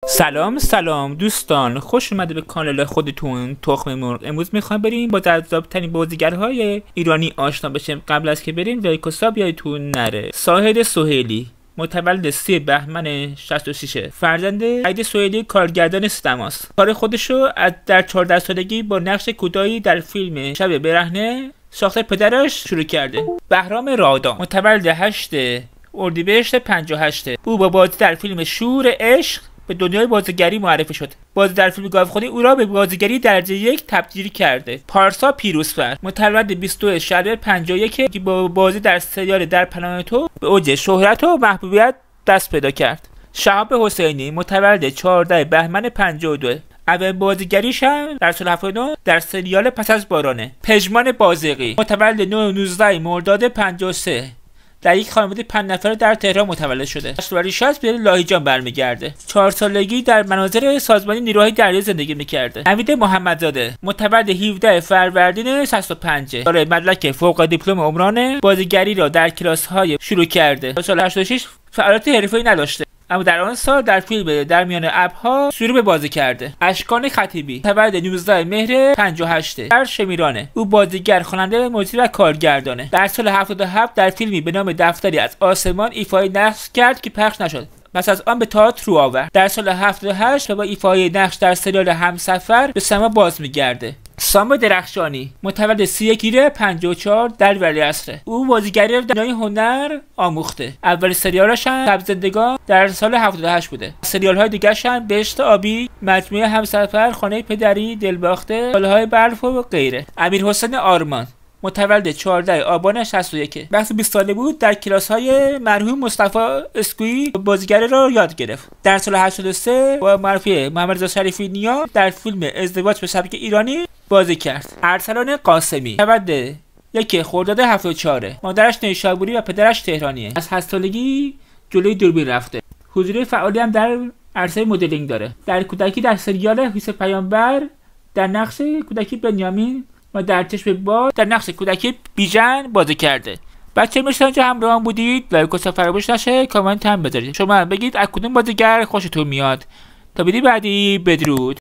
سلام دوستان، خوش اومده به کانال خودتون تخم مرغ. امروز میخوایم بریم با جذاب‌ترین بازیگرهای ایرانی آشنا بشیم. قبل از که بریم لایک و ساب یادتون نره. ساحر سهیلی متولد 3 بهمن 66، فرزند عید سهیلی کارگردان سینماست. کار خودشو در 14 سالگی با نقش کوتاهی در فیلم شب برهنه ساخت پدرش شروع کرده. بهرام رادان متولد 8 اردیبهشت 58، او با بازی در فیلم شور عشق به دنیای بازیگری معرفی شد. بازی در فیلم گاوخونی او را به بازیگری درجه 1 تبدیل کرده. پارسا پیروزفر متولد 22 شهریور 51 که با بازی در سریال در پناه تو به اوج شهرت و محبوبیت دست پیدا کرد. شهاب حسینی متولد 14 بهمن 52، اول بازیگریش هم در سال 79 در سریال پس از بارانه. پژمان بازیقی متولد 19 مرداد 53، در یک خانواده 5 نفره در تهران متولد شده. سوریشات به لاهیجان برمیگرده. 4 سالگی در مناظر سازمانی نیروهای دریایی زندگی میکرده. حمید محمدزاده متولد 17 فروردین 65، دارای مدرک فوق دیپلم عمران. بازیگری را در کلاس‌های شروع کرده. در سال 86 فعالیت حرفه‌ای نداشته، اما در آن سال در فیلم در میان ابرها شروع به بازی کرده. اشکان خطیبی متولد 19 مهر 58 در شمیرانه، او بازیگر، خواننده، مجری و کارگردانه. در سال 77 در فیلمی به نام دفتری از آسمان ایفای نقش کرد که پخش نشد. پس از آن به تئاتر رو آورد. در سال 78 با ایفای نقش در سریال همسفر به سینما باز میگرده. سام درخشانی متولد 31 ایلول 54 در ولیعصر، او بازیگری در دنیای هنر آموخته. اول سریالش هم شب‌زندگان در سال 78 بوده. سریال‌های دیگرش هم بهشت آبی، مجموعه همسفر، خانه پدری، دلباخته، سال‌های برف و غیره. امیرحسین آرمان متولد 14 آبان 61، وقتی 20 ساله بود در کلاس‌های مرحوم مصطفی اسکوئی بازیگری را یاد گرفت. در سال 83 با معرفی محمد رضا شریفی نیا در فیلم ازدواج به سبک ایرانی بازی کرد. ارسلان قاسمی متولد 1 خرداد 74، مادرش نیشابوری و پدرش تهرانیه. از 8 سالگی جلوی دوربین رفته. حضور فعالی هم در عرصه مدلینگ داره. در کودکی در سریال حیث پیامبر در نقش کودکی بنیامین و در چشم باد در نقش کودکی بیژن بازی کرده. بچه مرسی اینجا همراهم بودید. لایک و فراموش نشه کامنت هم بذارید. شما بگید از کدوم بازیگر خوشتون میاد. تا ویدیو بعدی بدرود.